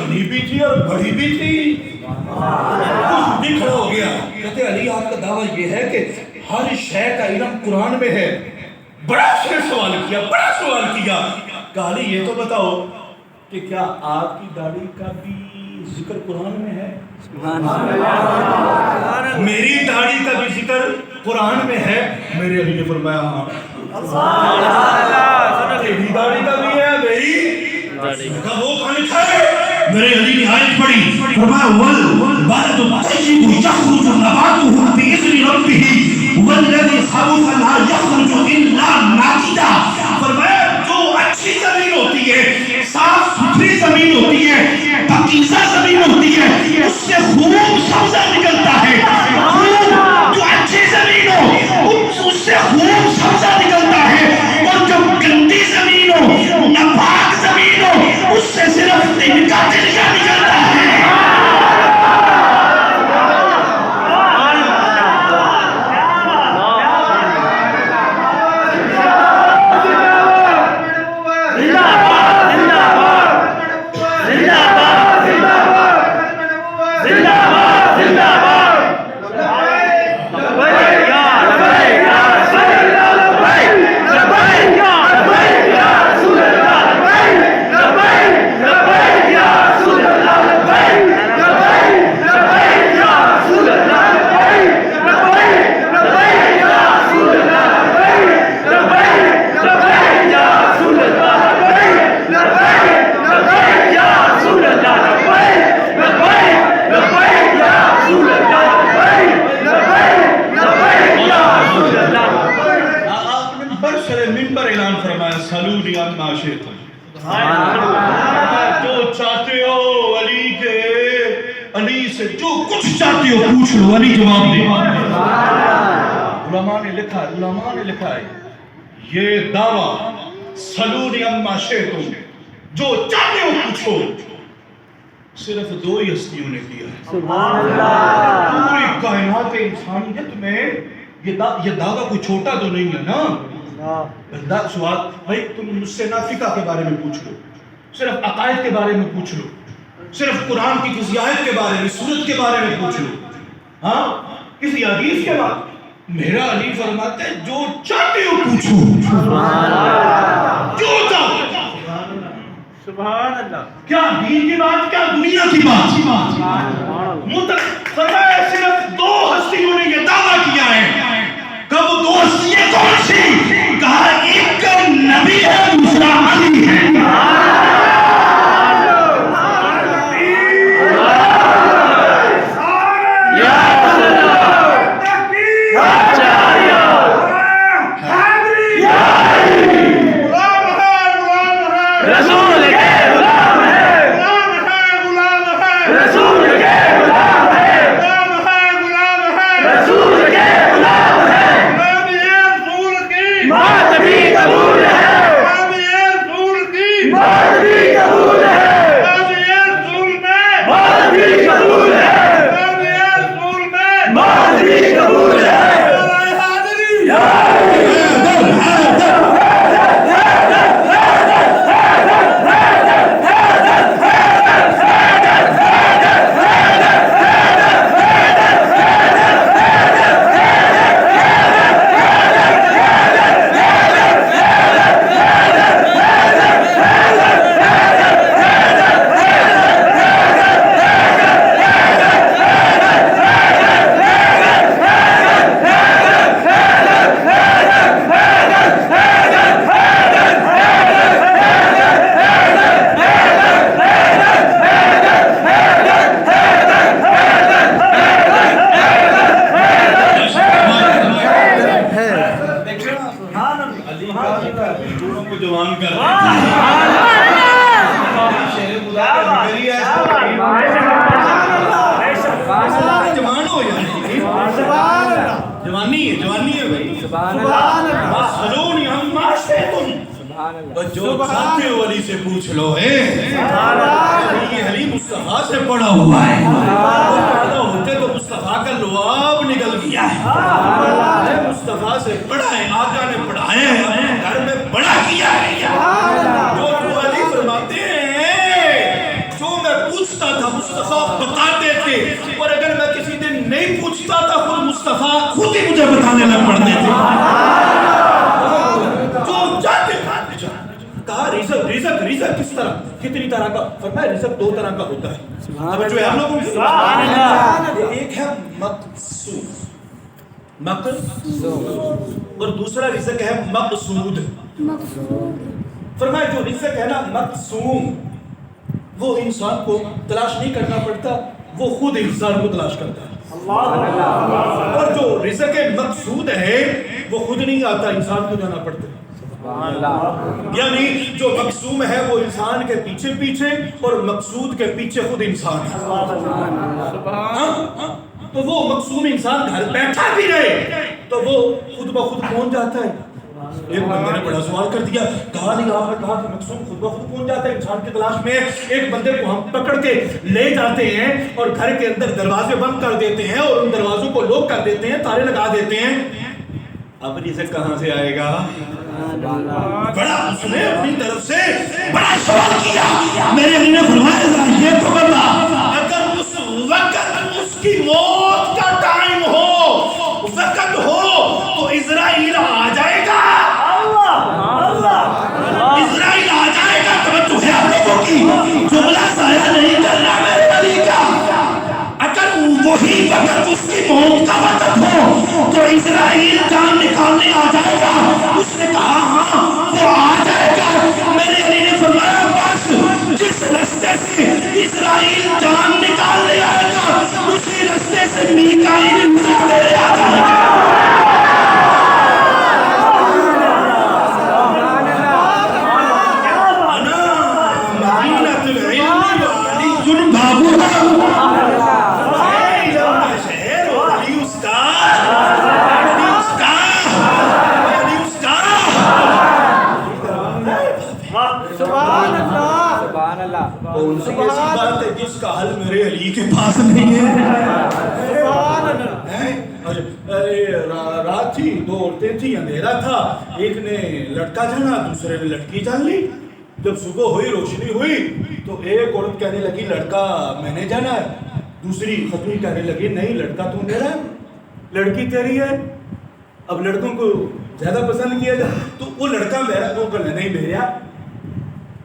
بھی تھی اور بڑی بھی تھی. کچھ بھی کھڑا ہو گیا. کہتے علی آپ کا دعویٰ یہ ہے کہ ہر شے کا علم قرآن میں ہے. بڑا سوال کیا, بڑا سوال کیا. کہا علی یہ تو بتاؤ کہ کیا آپ کی داڑھی کا بھی ذکر قرآن میں ہے؟ میری داڑھی کا بھی ذکر قرآن میں ہے. میرے علی نے فرمایا ہاں. تیری داڑھی کا بھی ہے, میری کا وہ کہاں لکھا ہے؟ میرے علی نے آیت پڑھی, فرمایا والبلد الطیب یخرج نباتہ بإذن ربہ والذی خبث لا یخرج الا ناکدا. فرمایا جو اچھی زمین ہوتی ہے, صاف ستھری زمین ہوتی ہے, پاکیزہ زمین ہوتی ہے, اس سے خوب سبزہ نکلتا ہے. خوب جو اچھی زمین ہو اس سے خوب سبزہ نکلتا ہے, اور جو گندی زمین ہو, ناپاک زمین ہو, اس سے صرف تنکا نکلتا ہے. جو چاہتے ہو علی کے, علی سے جو کچھ چاہتے ہو پوچھ لو, علی جواب دے. علماء نے لکھا ہے یہ دعویٰ سلونی اما شئتم, جو چاہتے ہو پوچھو, صرف دو ہی ہستیوں نے کیا ہے. پوری کائنات انسانیت میں یہ دعویٰ کوئی چھوٹا تو نہیں ہے نا. بندہ سوال, بھائی تم مجھ سے نہ فقہ کے بارے میں پوچھ لو, صرف عقائد کے بارے میں پوچھ لو, صرف قرآن کی کسی آیت کے بارے میں, سورت کے بارے میں پوچھ لو, ہاں کسی حدیث کے بارے. میرا علی فرماتا ہے جو چاہتے ہو پوچھو, جو چاہتے. سبحان اللہ. کیا دین کی بات, کیا دنیا کی بات. فرمایا صرف دو ہستیوں نے یہ دعویٰ کیا ہے. کب دو ہستیاں کون سی؟ کہا ایک نبی ہے, دوسرا علی ہے. جو چاہتے ہو علی سے پوچھ لو. یہ علی مصطفیٰ سے پڑا ہوا ہے. ہوتے تو مصطفیٰ کا لعاب نکل گیا ہے. مصطفیٰ سے پڑھا ہے, آقا نے پڑھائے ہیں, گھر میں بڑا کیا ہے. جو علی فرماتے ہیں جو میں پوچھ مصطفیٰ بتاتے تھے، اور اگر میں کسی دن نہیں پوچھتا تھا خود مصطفیٰ خود ہی مجھے بتانے لگ پڑتے تھے جو چاہتے تھے۔ کہا رزق کس طرح، کتنی طرح کا؟ فرمایا رزق دو طرح کا ہوتا ہے، اب جو ہے ہم لوگوں کو ایک ہے مقصود اور دوسرا رزق ہے مقصود۔ فرمایا جو رزق ہے نا مقصوم، وہ انسان کو تلاش نہیں کرنا پڑتا، وہ خود انسان کو تلاش کرتا ہے، اور جو رزق مقصود ہے وہ خود نہیں آتا، انسان کو جانا پڑتا ہے۔ یعنی جو مقصوم ہے وہ انسان کے پیچھے پیچھے اور مقصود کے پیچھے خود انسان ہے۔ تو وہ مقصوم انسان گھر بیٹھا بھی رہے تو وہ خود بخود پہنچ جاتا ہے۔ ایک بندے نے بڑا سوال کر دیا، کہا نہیں آپ نے کہا کہ مقصوم خود بخود پہنچ جاتا ہے انسان کی تلاش میں، ایک بندے کو ہم پکڑ کے لے جاتے ہیں اور گھر کے اندر دروازے بند کر دیتے ہیں اور ان دروازوں کو لوک کر دیتے ہیں، تالے لگا دیتے ہیں، اب رزق کہاں سے آئے گا؟ بڑا اس نے اپنی طرف سے بڑا سوال کیا۔ میرے علی نے فرمایا یہ تو بتا، اگر اس وقت اس کی موت کا ٹائم ہو، وقت ہو تو اسرائیل آ جائے گا، اسرائیل آ جائے گا۔ توجہ ہے آپ لوگوں کی، جملہ ضائع نہیں کرنا میرے علی کا۔ اگر وہی وقت اس کی موت کا وقت ہو تو اسرائیل جان نکالنے آ جائے گا۔ اس نے کہا ہاں وہ آ جائے گا۔ میرے علی نے فرمایا بس جس رستے سے اسرائیل جان نکالنے آئے گا اسی رستے سے میکائیل نکالنے آ جائے گا۔ کون سی ایسی بات ہے جس کا حل میرے علی کے پاس نہیں ہے؟ رات تھی، دو عورتیں تھیں، اندھیرا تھا، ایک نے لڑکا جانا، دوسرے نے لڑکی جان لی۔ جب صبح ہوئی، روشنی ہوئی تو ایک عورت کہنے لگی لڑکا میں نے جانا ہے، دوسری خاتون کہنے لگی نہیں لڑکا تو میرا ہے، لڑکی تیری ہے۔ اب لڑکوں کو زیادہ پسند کیا جائے تو وہ لڑکا میرا، وہ کہنے نہیں میرا۔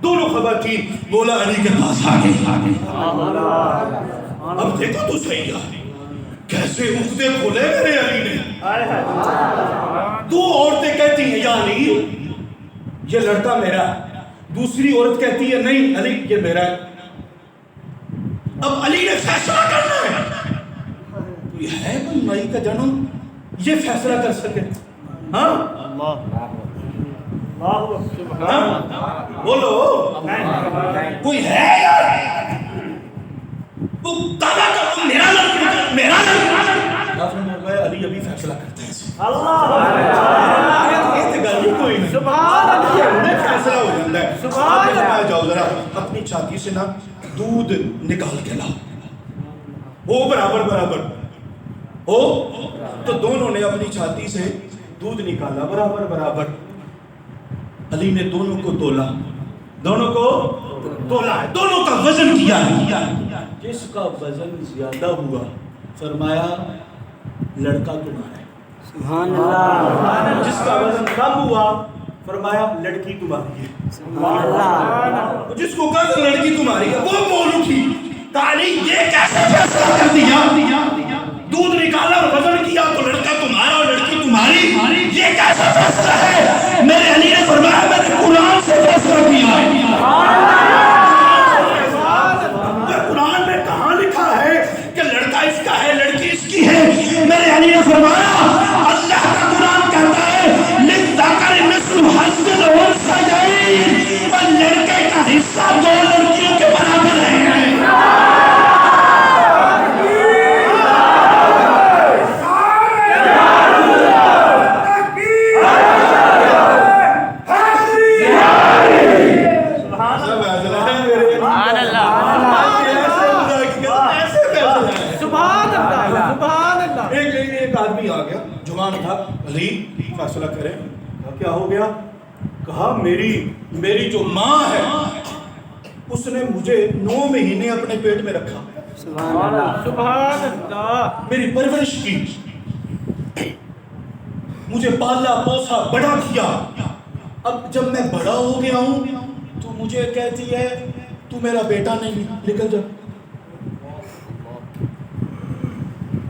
دونوں خواتین مولا علی کے پاس آ گئی۔ اب دیکھو تو صحیح ہے کیسے عقدے کھولے میرے علی نے۔ دو عورتیں کہتی ہیں یا علی یہ لڑکا میرا ہے، دوسری عورت کہتی ہے نہیں علی یہ میرا ہے۔ اب علی نے فیصلہ کرنا ہے، یہ ہے کوئی مائی کا جنم یہ فیصلہ کر سکے؟ ہاں بولو کوئی ہے یار؟ وہ دادا کا میرا لڑکا میرا لڑکا۔ آپ نے فرمایا علی ابھی فیصلہ کرتا ہے یہ گل کوئی نہیں، فیصلہ ہو جاتا ہے۔ آپ نے فرمایا جاؤ ذرا اپنی چھاتی سے نا دودھ نکال کے لاؤ، وہ برابر برابر ہو۔ تو دونوں نے اپنی چھاتی سے دودھ نکالا برابر برابر۔ علی نے دونوں کو تولا، دونوں کو تولا ہے، دونوں کا وزن کیا ہے۔ جس کا وزن زیادہ ہوا فرمایا لڑکا تمہارا ہے، سبحان اللہ۔ جس کا وزن کم ہوا فرمایا لڑکی تمہاری ہے، سبحان اللہ۔ جس کو کہا لڑکی تمہاری ہے وہ بول اٹھی، علی یہ کیسے فیصلہ کر دیا؟ دودھ نکالا اور وزن کیا تو لڑکا تمہارا اور لڑکی تمہاری، یہ کیسا فیصلہ ہے؟ میرے علی نے فرمایا میں نے قرآن سے فیصلہ کیا ہے۔ قرآن میں کہاں لکھا ہے کہ لڑکا اس کا ہے لڑکی اس کی ہے؟ میرے علی نے فرمایا اللہ کا قرآن کہتا ہے للذکر مثل حظ الانثیین، اور لڑکے کا حصہ دو لڑکیوں کے برابر ہے۔ علی فیصلہ کریں، کہا کیا ہو گیا؟ کہا میری جو ماں ہے اس نے مجھے 9 مہینے اپنے پیٹ میں رکھا, سبحان اللہ, میری پرورش کی, مجھے پالا پوسا بڑا کیا. اب جب میں بڑا ہو گیا ہوں تو مجھے کہتی ہے تو میرا بیٹا نہیں, نکل جا.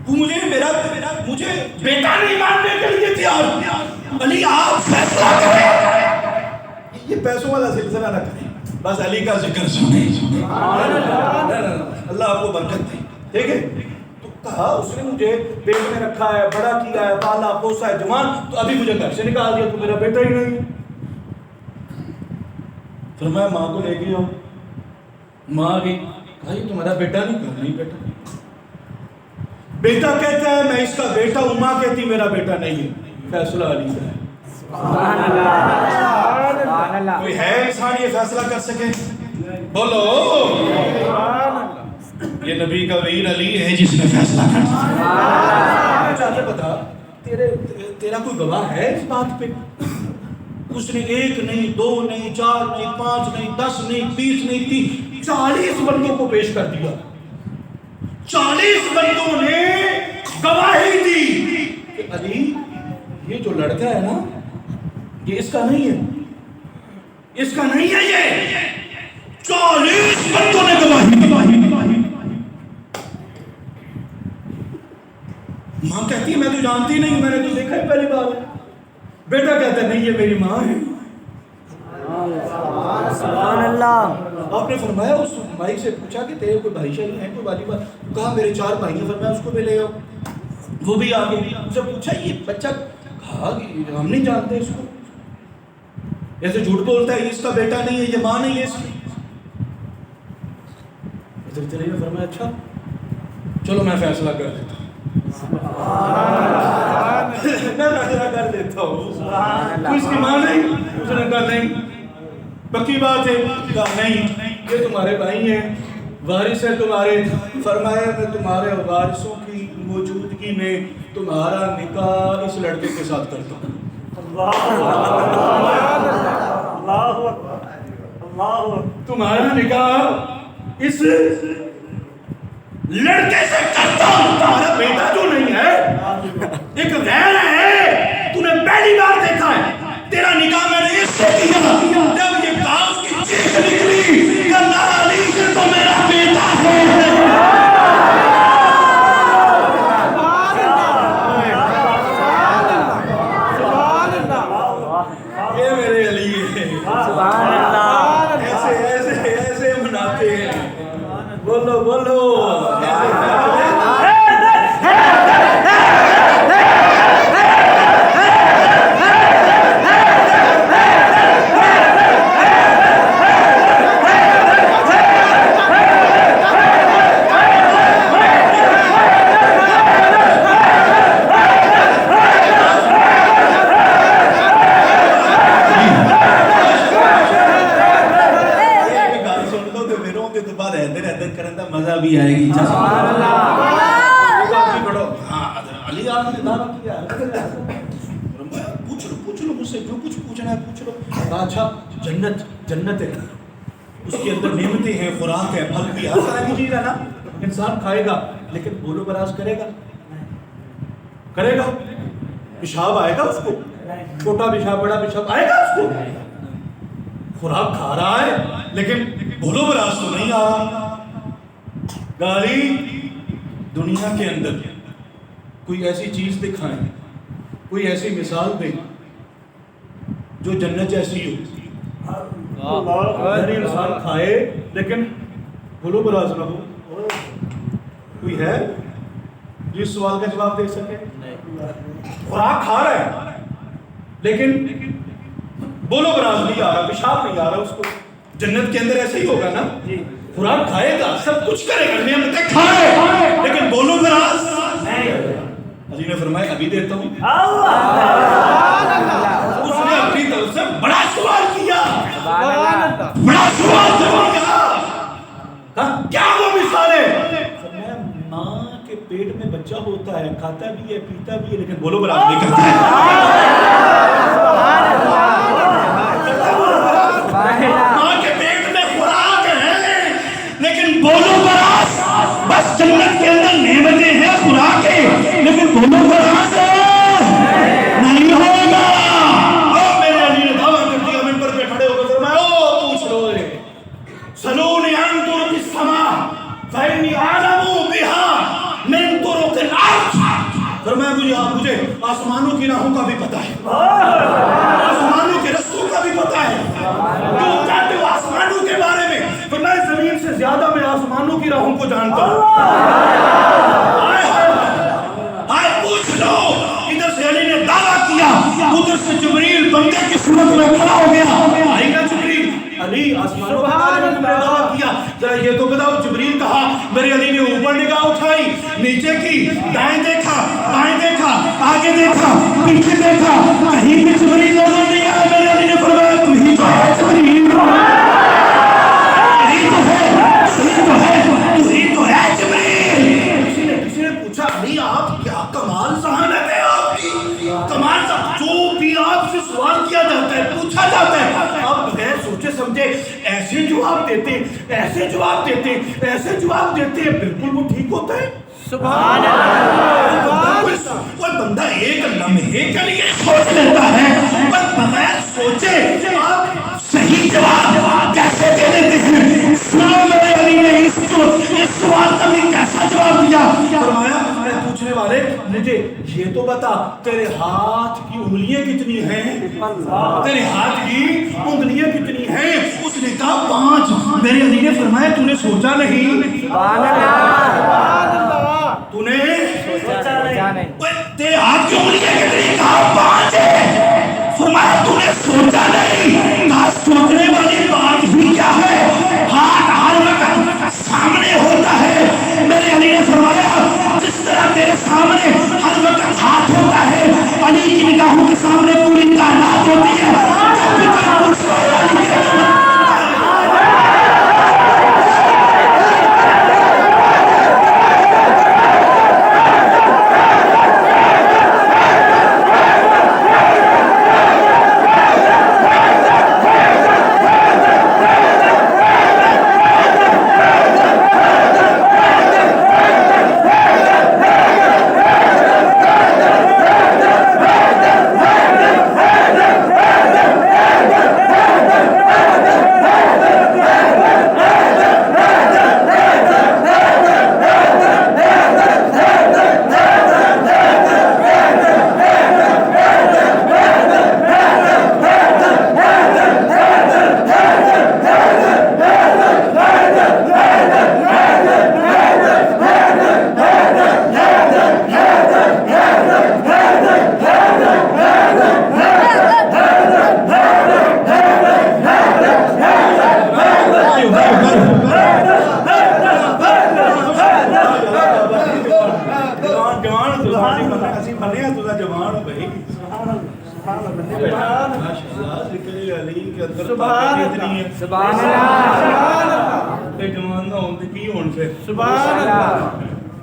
وہ مجھے بیٹا نہیں ماننے کے لیے تیار. علی آپ فیصلہ کریں, یہ پیسوں والا سلسلہ نہ کریں, بس علی کا ذکر سنیں. اللہ آپ کو برکت دے, ٹھیک ہے. تو کہا اس نے مجھے پیٹ میں رکھا ہے, بڑا کیا ہے, پالا پوسا ہے, جوان, تو ابھی مجھے گھر سے نکال دیا, تو میرا بیٹا ہی نہیں. فرمایا ماں کو لے کے آؤ. ماں آ گئی, کہا یہ تمہارا بیٹا نہیں, کہا نہیں بیٹا. بیٹا کہتا ہے میں اس کا بیٹا ہوں, ماں کہتی میرا بیٹا نہیں ہے. فیصلہ علی کا ہے. سبحان اللہ, کوئی ہے انسان یہ فیصلہ کر سکے؟ بولو, یہ نبی کا ویر علی ہے جس نے فیصلہ کر دیا. چاہتے بتا تیرا کوئی گواہ ہے اس بات پہ؟ اس نے 1 نہیں, 2 نہیں, 4 نہیں, 5 نہیں, 10 نہیں, 20 نہیں, 30, 40 بندوں کو پیش کر دیا. 40 بندوں نے گواہی دی کہ علی یہ جو لڑکا ہے نا یہ اس کا نہیں ہے, اس کا نہیں ہے. یہ 40 بندوں نے گواہی. ماں کہتی ہے میں تو جانتی نہیں, میں نے تو دیکھا ہی پہلی بار. بیٹا کہتا ہے نہیں یہ میری ماں ہے. سبحان اللہ. آپ نے فرمایا اس بھائی سے پوچھا کہ تیرے کوئی بھائی شاہی ہیں, کوئی والی بات؟ کہا میرے 4 بھائی ہیں. فرمایا اس کو بھی لے آؤ. وہ بھی آ گئے. ان سے پوچھا یہ بچہ, کہا ہم نہیں جانتے اس کو, ایسے جھوٹ بولتا ہے, یہ اس کا بیٹا نہیں ہے, یہ ماں نہیں ہے اس کی. فرمایا اچھا چلو میں فیصلہ کر دیتا ہوں. میں فیصلہ کر دیتا ہوں. تو اس کی ماں نہیں؟ اس نے کہا نہیں. پکی بات ہے؟ کہا نہیں, یہ تمہارے بھائی ہیں, وارث ہے تمہارے. فرمایا میں تمہارے وارثوں کی موجودگی میں تمہارا نکاح اس لڑکے کے ساتھ کرتا ہوں. تمہارا نکاح اس لڑکے سے کرتا ہوں. تمہارا بیٹا جو نہیں ہے, ایک غیر ہے, تو نے پہلی بار دیکھا ہے. تیرا نکاح میں نے اس سے کیا. جب یہ کاف کی چیخ نکلی کہ اللہ علی سے تو میرا بیٹا ہے. یہ میرے علی ہے. سبحان اللہ. ایسے مناتے ہیں. بولو بولو. مزہ بھی آئے گی. پوچھ لو مجھ سے جو کچھ پوچھنا ہے پوچھ لو. اچھا جنت ہے, اس کے اندر نعمتیں ہیں, خوراک ہے, پھل بھی, ہر طرح کی چیز ہے نا. انسان کھائے گا لیکن بولو براز کرے گا. پیشاب آئے گا اس کو, چھوٹا پیشاب بڑا پیشاب آئے گا اس کو. خوراک کھا رہا ہے لیکن بولو براز تو نہیں آ رہا. گالی دنیا کے اندر کوئی ایسی چیز دکھائیں, کوئی ایسی مثال دیں جو جنت جیسی ہو. ہر انسان کھائے لیکن بولو براز نہ ہو. کوئی ہے جو اس سوال کا جواب دے سکے؟ خوراک کھا رہا ہے لیکن بولو براز نہیں آ رہا, پیشاب نہیں آ رہا اس کو. جنت کے اندر ایسے ہی ہوگا نا, خوراک کھائے گا, سب کچھ کرے گا, نعمتیں کھائے لیکن بولو براز نہیں. علی نے فرمایا ابھی دیتا ہوں. اس نے اپنی طرف سے بڑا سوال کیا, بڑا سوال کیا. کیا وہ مثال ہے؟ فرمایا ماں کے پیٹ میں بچہ ہوتا ہے, کھاتا بھی ہے, پیتا بھی ہے, لیکن بولو براز نہیں کرتا ہے. ماں کے پیٹ میں خوراک ہے, بس جنت کے اندر نعمتیں ہیں خدا کے، لیکن دونوں برابر نہیں ہوگا۔ اور میرے علی نے دعویٰ کر دیا، منبر پہ کھڑے ہو کر فرمایا او پوچھ لو سلونی عن طرق السماء فإنی أعلم بها من طرق الأرض۔ فرمایا مجھے آسمانوں کی راہوں کا بھی پتہ ہے، آسمانوں کے رستوں کا بھی پتہ ہے، تو جانتے ہو آسمانوں کے بارے میں؟ فرمایا زمین سے زیادہ میں آسمانوں کی راہوں کو جانتا ہوں۔ آئے پوچھ لو، ادھر سے علی نے دعویٰ کیا، ادھر سے جبریل بندے کی صورت میں کھڑا ہو گیا۔ آئی نا جبریل، علی آسمانوں کے بارے میں تم نے دعویٰ کیا، ذرا یہ تو بتاؤ۔ جبریل کہا، میرے علی نے اوپر نگاہ اٹھائی، نیچے کی، دائیں دیکھا، بائیں دیکھا، آگے دیکھا، پیچھے دیکھا، کہیں بھی جبریل نظر نہیں آیا۔ میرے علی نے فرمایا تو ہی تو ہے جبریل، یہی تو ہے، یہی تو ہے، یہی تو ہے جبریل۔ کسی نے پوچھا علی آپ کیا کمال ذہانت ہے آپ کی، کمال ذہانت، جو بھی آپ سے سوال کیا جاتا ہے، پوچھا جاتا ہے، آپ بغیر سوچے سمجھے ایسے جواب دیتے ہیں، ایسے جواب دیتے ہیں، ایسے جواب دیتے ہیں، بالکل وہ ٹھیک ہوتا ہے۔ سبحان اللہ۔ کوئی بندہ ایک لمحے کے لیے سوچ لیتا ہے، بس بغیر سوچے آپ صحیح جواب کیسے دے دیتے ہیں؟ سنو میرے علی نے اس سوال کا بھی کیسا جواب دیا۔ فرمایا میں پوچھنے والے مجھے یہ تو بتا تیرے ہاتھ کی انگلیاں کتنی ہیں، تیرے ہاتھ کی انگلیاں کتنی ہیں؟ اس نے کہا 5۔ میرے علی نے فرمایا تو نے سوچا نہیں؟ تو نے سوچا نہیں؟ تیرے ہاتھ کی انگلیاں کتنی؟ کہا 5 ہے۔ فرمایا تو نے سوچا نہیں؟ کہا سوچنے والی بات ہی کیا ہے، ہاتھ ہر وقت سامنے ہوتا ہے۔ میرے علی نے فرمایا جس طرح تیرے سامنے ہر وقت ہاتھ ہوتا ہے، علی کی نگاہوں کے سامنے پوری کائنات ہوتی ہے۔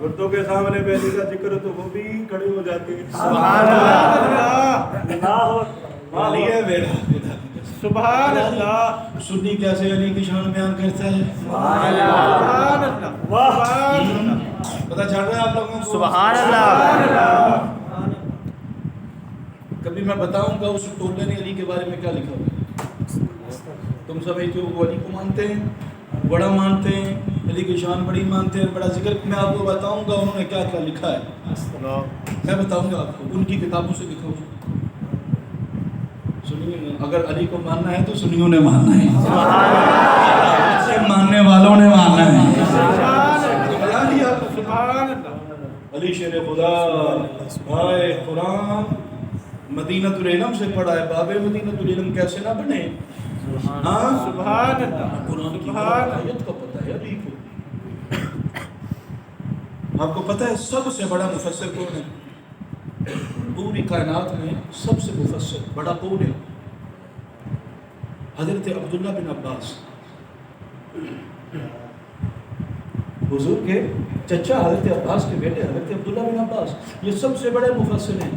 گردوں کے سامنے بیٹھے کا ذکر تو وہ بھی کھڑے ہو جاتے ہیں۔ سبحان سبحان اللہ۔ سنی کیسے علی کی شان بیان کرتا ہے؟ پتہ چل رہا ہے آپ لوگوں کو؟ سبحان اللہ۔ کبھی میں بتاؤں گا اس ٹولے نے علی کے بارے میں کیا لکھا ہوا۔ تم سمجھتے ہو وہ علی کو مانتے ہیں، بڑا مانتے ہیں، علی کی شان بڑی مانتے ہیں، بڑا ذکر۔ میں آپ کو بتاؤں گا انہوں نے کیا کیا لکھا ہے، میں بتاؤں گا آپ کو، ان کی کتابوں سے لکھا ہوا۔ سنیے، اگر علی کو ماننا ہے تو سنیوں نے ماننا ہے، سے ماننے والوں نے ماننا ہے۔ علی شیر خدا، آئے قرآن مدینۃ العلم سے پڑھا ہے، باب مدینۃ العلم کیسے نہ بنے؟ ہاں سبحان اللہ۔ قرآن کی آیت کا پتہ ہے علی کو۔ آپ کو پتہ ہے سب سے بڑا مفسر کون ہے؟ پوری کائنات میں سب سے مفسر بڑا کون ہے؟ حضرت عبداللہ بن عباس، حضور کے چچا حضرت عباس کے بیٹے حضرت عبداللہ بن عباس، یہ سب سے بڑے مفسر ہیں۔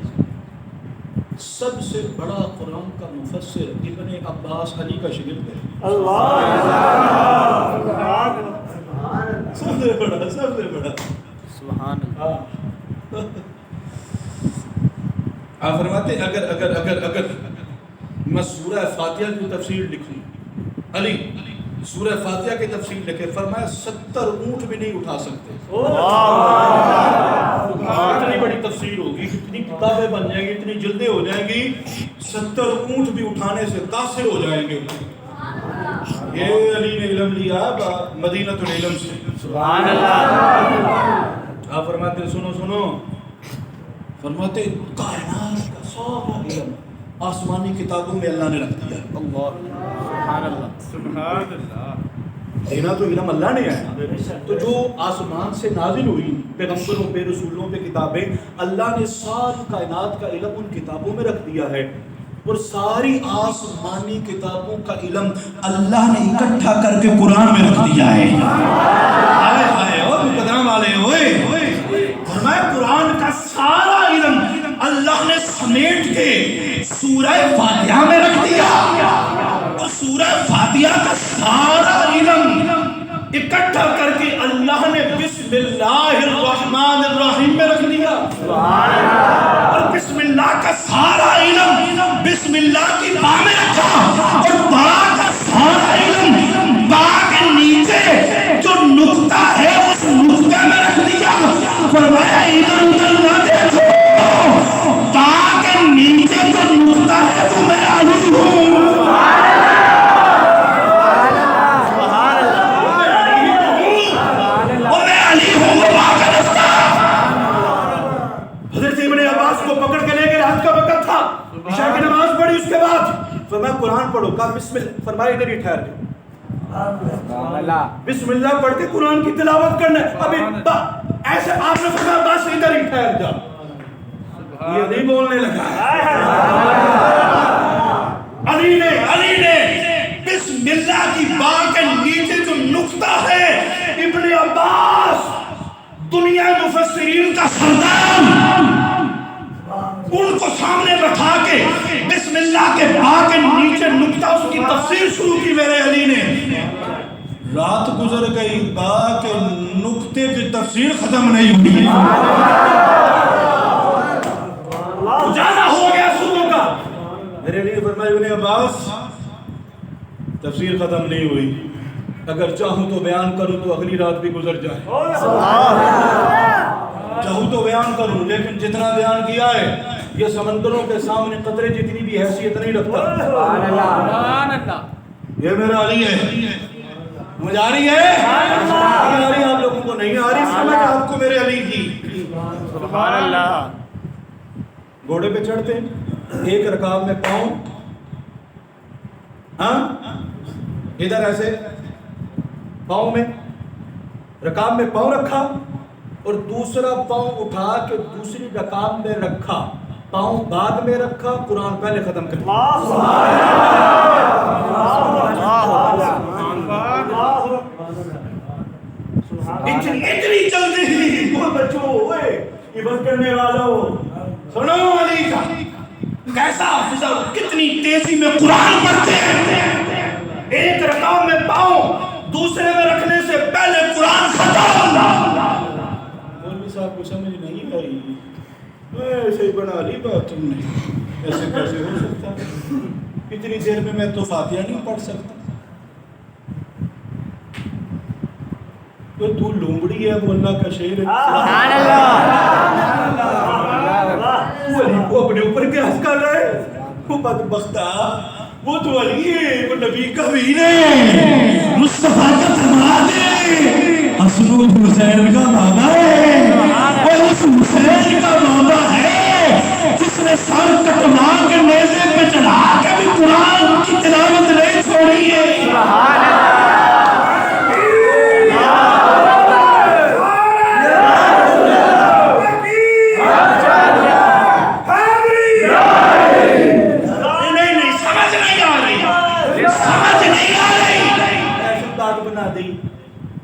سب سے بڑا قرآن کا مفسر ابن عباس علی کا شاگرد ہے۔ سب سے بڑا سبحان اللہ. آپ فرماتے ہیں اگر میں سورہ فاتحہ کی تفسیر لکھوں، علی سورہ فاتحہ کی تفسیر لکھے، فرمایا 70 اونٹ بھی نہیں اٹھا سکتے. اتنی بڑی تفسیر ہوگی، اتنی کتابیں بن جائیں گی، اتنی جلدیں ہو جائیں گی، 70 اونٹ بھی اٹھانے سے قاصر ہو جائیں گے. یہ علی نے علم لیا مدینہ العلم سے. سبحان اللہ. آپ فرماتے ہیں سنو فرماتے ہیں کائنات کا سارا علم آسمانی کتابوں میں اللہ نے رکھ دیا. سبحان اللہ. سبحان اللہ. دینا تو علم اللہ نے ہے. تو جو آسمان سے نازل ہوئی پیغمبروں پہ، رسولوں پہ کتابیں، اللہ نے ساری کائنات کا علم ان کتابوں میں رکھ دیا ہے. اور ساری آسمانی کتابوں کا علم اللہ نے اکٹھا کر کے قرآن میں رکھ دیا ہے. ہائے ہائے او مقدم والے ہوئے، فرمایا قرآن کا سارا علم اللہ نے سمیٹ کے سورہ فاتحہ میں رکھ دیا. اور سورہ فاتحہ کا سارا علم اکٹھا کر کے اللہ نے بسم اللہ الرحمن الرحیم میں رکھ دیا. اور بسم اللہ کا سارا علم بسم اللہ کی با میں رکھا. اور با کا سارا علم با کے نیچے جو نقطہ ہے اس نقطے میں رکھ دیا. فرمایا ادھر ادھر نہ دیکھو، با کے نیچے جو نقطہ ہے وہ میں علی ہوں. حضرت ابن عباس کو پکڑ کے لے گئے، رات کا وقت تھا، عشاء کی نماز پڑھی. اس کے بعد فرمایا قرآن پڑھو. کہا بسم اللہ، فرمایا ادھر ہی ٹھہر گئے. بسم اللہ پڑھ کے قرآن کی تلاوت کرنا ہے. ابھی ایسے آپ نے فرمایا بس ادھر ہی ٹھہر جا. یہ نہیں بولنے لگا. علی نے بسم اللہ کی با کے نیچے جو نقطہ ہے، ابن عباس دنیا مفسرین کا سردار، ان کو سامنے بٹھا کے بسم اللہ کے با کے نیچے نقطہ اس کی تفسیر شروع کی. میرے علی نے رات گزر گئی، با کے نقطے کی تفسیر ختم نہیں ہوئی. اجازہ ہو گیا صبح کا. میرے علی نے فرمایا ابن عباس تفسیر ختم نہیں ہوئی، اگر چاہوں تو بیان کروں تو اگلی رات بھی گزر جائے. چاہوں تو بیان کروں، لیکن جتنا بیان کیا ہے یہ سمندروں کے سامنے قطرے جتنی بھی حیثیت نہیں رکھتا. سبحان اللہ. یہ میرا علی ہے. مجھے آ رہی ہے؟ آ رہی آپ لوگوں کو نہیں آ رہی سمجھ آپ کو میرے علی کی. سبحان اللہ. گھوڑے پہ چڑھتے ایک رکاب میں پاؤں، ہاں ادھر ایسے پاؤں میں، رکاب میں پاؤں رکھا اور دوسرا پاؤں اٹھا کے دوسری رکاب میں رکھا. پاؤں بعد میں رکھا، قرآن پہلے ختم کر دیا. اتنی جلدی ہی کوئی بچوں ہوئے عبادت کرنے والوں سنو علی کا کیسا حافظ، کتنی تیزی میں قرآن پڑھتے ہیں. ایک رکعت میں پاؤں دوسرے میں رکھنے سے پہلے قرآن ختم. مولوی صاحب کو سمجھ نہیں آئی، ایسے ہی بنا لی بات تم نے، ایسے کیسے ہو سکتا؟ اتنی دیر میں تو فاتحہ نہیں پڑھ سکتا. تو لومڑی ہے، وہ اللہ کا شعر ہے. سبحان اللہ. وہ علی کو اپنے اوپر قیاس کر رہا ہے. وہ بدبختہ، وہ تو علی ہے، وہ نبی کا ویر ہے، مصطفیٰ کا داماد ہے، حسن حسین کا بابا ہے. وہ اس حسین کا بابا ہے جس نے سر کٹوا کے نیزے پہ چڑھا کے بھی قرآن کی تلاوت نہیں چھوڑی ہے.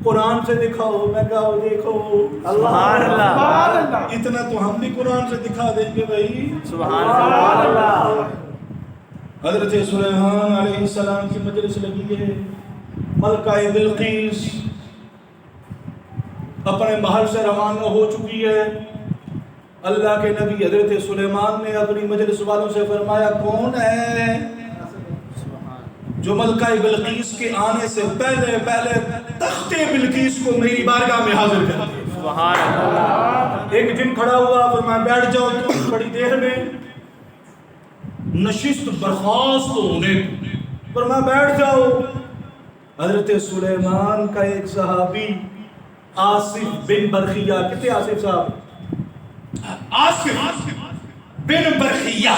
قرآن سے دکھاؤ، میں کہا دیکھو سبحان اللہ. اتنا تو ہم بھی قرآن سے دکھا دیں گے بھائی. سبحان اللہ. حضرت سلیمان علیہ السلام کی مجلس لگی ہے. ملکہ بلقیس اپنے محل سے روانہ ہو چکی ہے. اللہ کے نبی حضرت سلیمان نے اپنی مجلس والوں سے فرمایا کون ہے جو ملکہ بلقیس کے آنے سے پہلے تخت بلقیس کو میری بارگاہ میں حاضر کر دے. سبحان اللہ. ایک جن کھڑا ہوا فرمایا بیٹھ جاؤ تم بڑی دیر میں نشست برخاست ہونے فرمایا بیٹھ جاؤ. حضرت سلیمان کا ایک صحابی آصف بن برخیہ کتنے آصف صاحب آصف بن برخیہ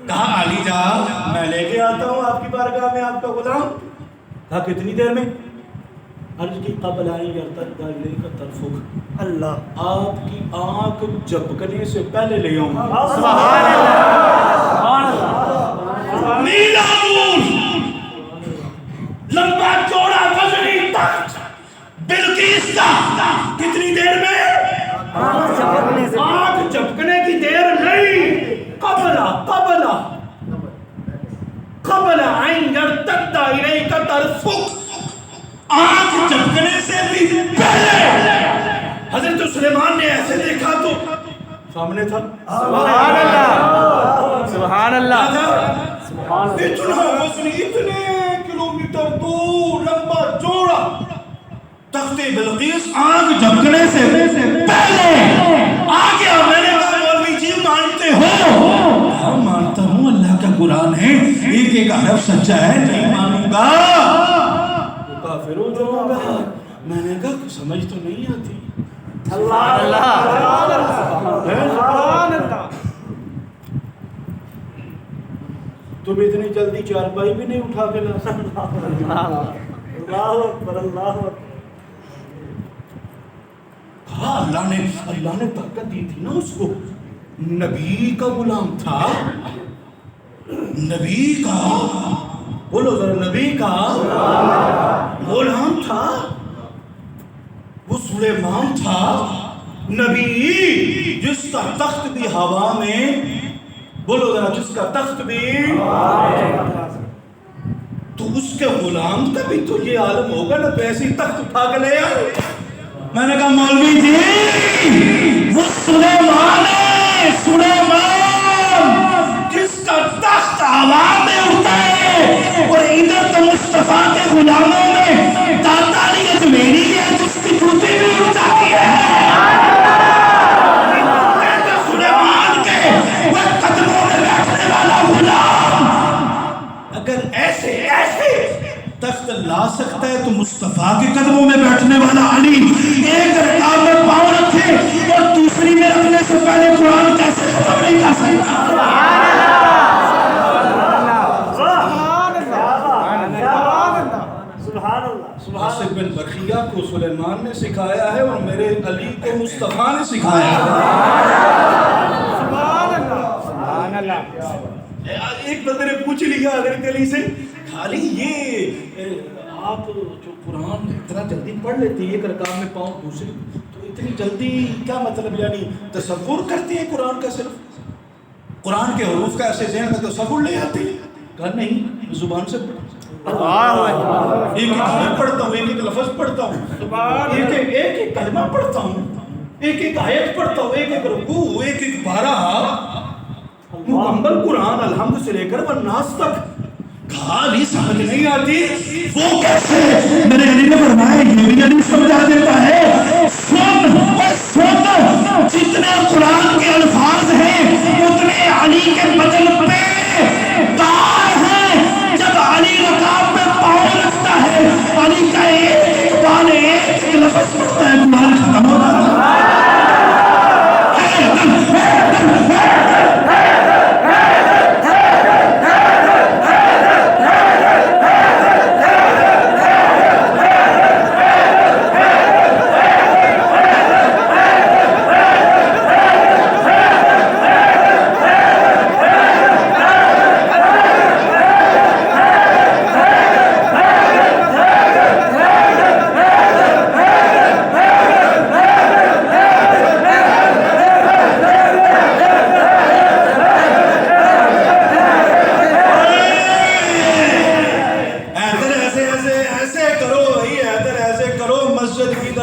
کہا علی جا میں لے کے آتا ہوں آپ کی بارگاہ میں آپ کا غلام. کہا کتنی دیر میں؟ عرض کی قبل آئیں یرتد الیک طرفک اللہ آپ کی آنکھ جھپکنے سے پہلے لے آؤں. سبحان اللہ. سبحان اللہ. نیلا نور لمبا چوڑا وزنی تخت بلقیس کا کتنی دیر میں؟ آنکھ جھپکنے کی دیر نہیں. قبل عین یرتد الیک طرفک آنکھ جھپکنے سے بھی پہلے حضرت سلیمان نے ایسے دیکھا تو سامنے تھا. سبحان اللہ. سبحان اللہ. اتنا وزنی اتنے کلومیٹر دور لمبا چوڑا تخت بلقیس آنکھ جھپکنے سے پہلے آ گیا. میں نے کہا مولوی جی مانتے ہو؟ ہاں مانتا ہوں اللہ کا قرآن ہے ایک ایک حرف سچا ہے نہیں مانوں گا تو کافر ہو جاؤں گا. میں نے کہا سمجھ تو نہیں آتی. سبحان اللہ. تم اتنی جلدی چارپائی بھی نہیں اٹھا کے لا سکتا. اللہ اکبر. اللہ اکبر. ہاں اللہ نے طاقت دی تھی نا اس کو. نبی کا غلام تھا. نبی کا بولو ذرا نبی کا غلام تھا. وہ سلیمان تھا نبی جس کا تخت بھی ہوا میں بولو ذرا جس کا تخت بھی تو اس کے غلام کا بھی تو یہ عالم ہوگا نا تو ایسی تخت اٹھا کے لے آئے. میں نے کہا مولوی جی وہ سلیمان ہے. سلیمان جس کا تخت ہوا میں اٹھتا ہے اور ادھر تو مصطفیٰ کے غلاموں میں داتا علی اجمیری ہے جس کی جوتی بھی اٹھ جاتی ہے. سلیمان کے وہ قدموں میں بیٹھنے والا غلام اگر ایسے تخت لا سکتا ہے تو مصطفیٰ کے قدموں میں بیٹھنے والا علی ایک رکعت میں پاؤں رکھے اور دوسری میں رکھنے سے پہلے قرآن کیسے ختم نہیں کر سکتا؟ آصف بن برخیہ کو سلیمان نے سکھایا ہے اور میرے علی کو مصطفیٰ نے سکھایا ہے. ایک بندے نے پوچھ لیا حضرت علی سے خالی یہ آپ جو قرآن اتنا جلدی پڑھ لیتے ہیں ایک رکعت میں پاؤں دوسری تو اتنی جلدی کیا مطلب یعنی تصور کرتے ہیں قرآن کا صرف قرآن کے حروف کا ایسے ذہن میں تصور لے آتے ہیں؟ کہا نہیں زبان سے ایک ایک پڑھتا ہوں ایک ایک لفظ پڑھتا ہوں ایک ایک کلمہ پڑھتا ہوں ایک ایک آیت پڑھتا ہوں ایک ایک رکوع ایک ایک پارہ مکمل قرآن الحمد سے لے کر والناس تک. کہا نہیں سمجھ نہیں آتی وہ کیسے؟ میرے علی نے فرمایا یہ بھی علی سمجھا دیتا ہے. سن جتنے قرآن کے الفاظ ہیں اتنے علی کے بدن پہ تار ہیں. جب علی رکعت میں پاؤں رکھتا ہے علی کا ایک بال ایک لفظ پڑھتا ہے قرآن ختم ہوتا ہے.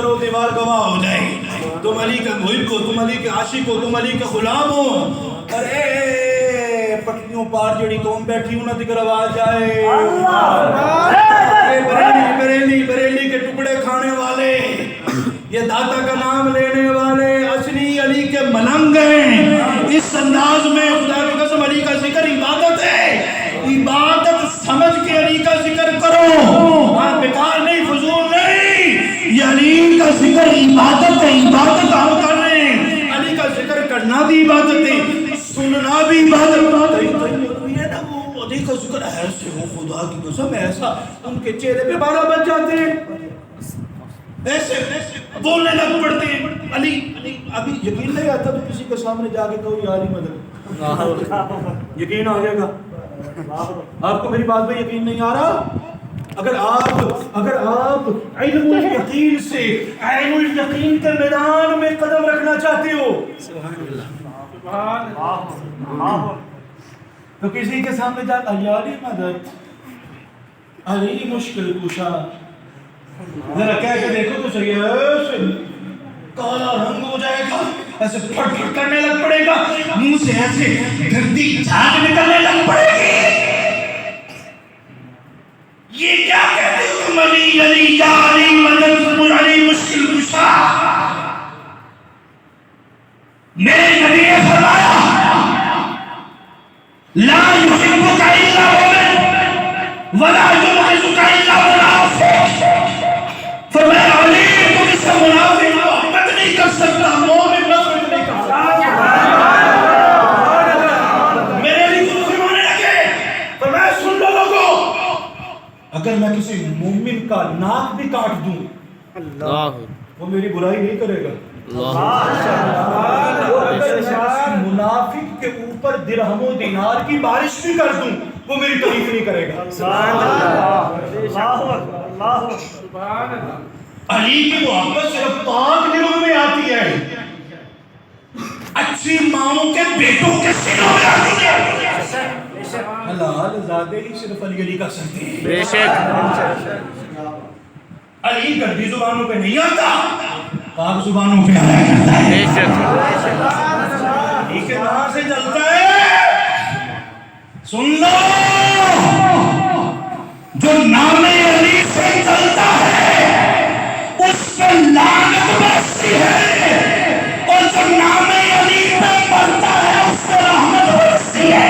کرو دیوار گواہ ہو جائے. تم علی کے محب ہو, تم علی کے عاشق ہو, تم علی کے غلام ہو. ارے پٹلیوں پار جڑی قوم بیٹھی انہاں دی آواز آئے. بریلی بریلی کے ٹکڑے کھانے والے, یہ داتا کا نام لینے والے اصلی علی کے ملنگ ہیں. اس انداز میں خدا کی قسم علی کا ذکر عبادت ہے. عبادت سمجھ کے علی کا ذکر کرو, ہاں بیکار نہیں, فضول نہیں. یہ علی کا ذکر عبادت ہے, عبادت ہم کر رہے ہیں. علی کا ذکر کرنا بھی عبادت ہے, سننا بھی عبادت ہے. یہ نا وہ علی کا ذکر ایسے ہو, خدا کی قسم ایسا ان کے چہرے پہ 12 بج جاتے ہیں, ایسے بولنے لگ پڑتے ہیں. علی ابھی یقین نہیں آتا تو کسی کے سامنے جا کے کہو یاری مدد, یقین آ جائے گا. آپ کو میری بات میں یقین نہیں آ رہا؟ اگر آپ علم الیقین سے عین الیقین کے میدان میں قدم رکھنا چاہتے ہو تو کسی کے سامنے جا کر یاری مدد, علی مشکل کشا, ذرا کہہ کے دیکھو تو صحیح ہے. کالا رنگ ہو جائے گا, ایسے پھٹ پھٹ کرنے لگ پڑے گا, منہ سے ایسے گردی جھاگ نکلنے لگ پڑے گی. یہ کیا کہتے ہو تم علی علی یا علی مدد علی مشکل کشا؟ میرے نبی نے فرمایا لا يحبك الا مؤمن ولا يبغضك الا منافق. فرمایا علی تم اس سے منافق محبت نہیں کر سکتا, مومن نفرت نہیں کر سکتا. میرے علی کو فرمانے لگے, فرمایا سن لو لوگوں, اگر میں کسی مومن کا ناک بھی کاٹ دوں وہ میری برائی نہیں کرے گا. منافق کے اوپر درہم و دینار کی بارش بھی کر دوں وہ میری تعریف نہیں کرے گا. علی کی محبت صرف پاک دلوں میں آتی ہے, اچھی ماؤں کے بیٹوں کے سینوں میں آتی ہے. حلال زادے ہی صرف علی علی کر سکتے ہیں. بے شک علی گردی زبانوں پہ نہیں آتا, پاک زبانوں پہ آیا کرتا ہے. بے شک علی کے نام سے چلتا ہے. سن لو, جو نام علی سے چلتا ہے اس پہ لعنت برستی ہے, اور جو نام علی پہ پڑتا ہے اس پہ رحمت برستی ہے.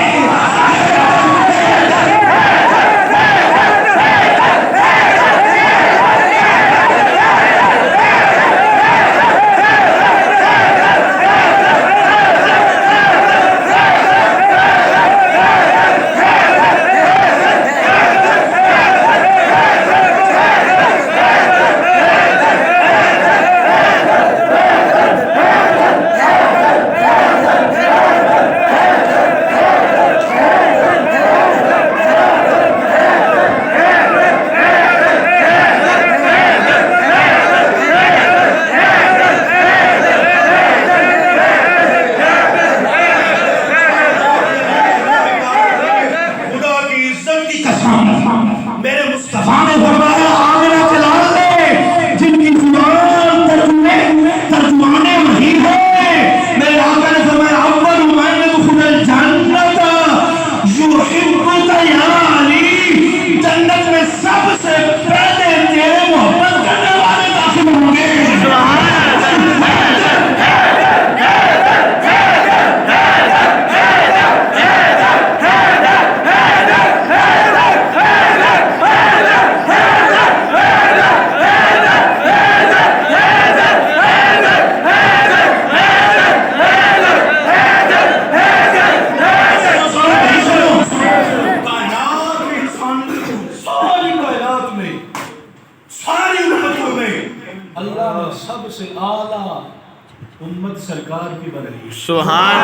سبحان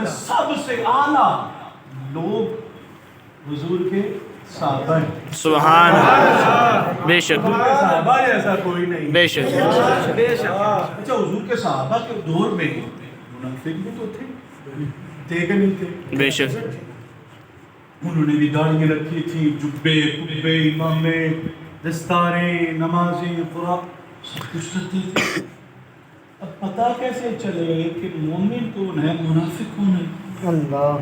سب سے اعلیٰ لوگ حضور کے صحابہ ہیں. سبحان اللہ. بے شک صحابہ ایسا کوئی نہیں. بے شک اچھا حضور کے صحابہ کے دور میں منافق بھی تو تھے کہ نہیں تھے؟ بے شک انہوں نے بھی داڑھیاں رکھی تھی، جبے کبے امامے دستاریں نمازیں قرآن سب کچھ کرتے تھے. اب پتہ کیسے چلے کہ مومن کون ہے منافق کون ہے؟ اللہ.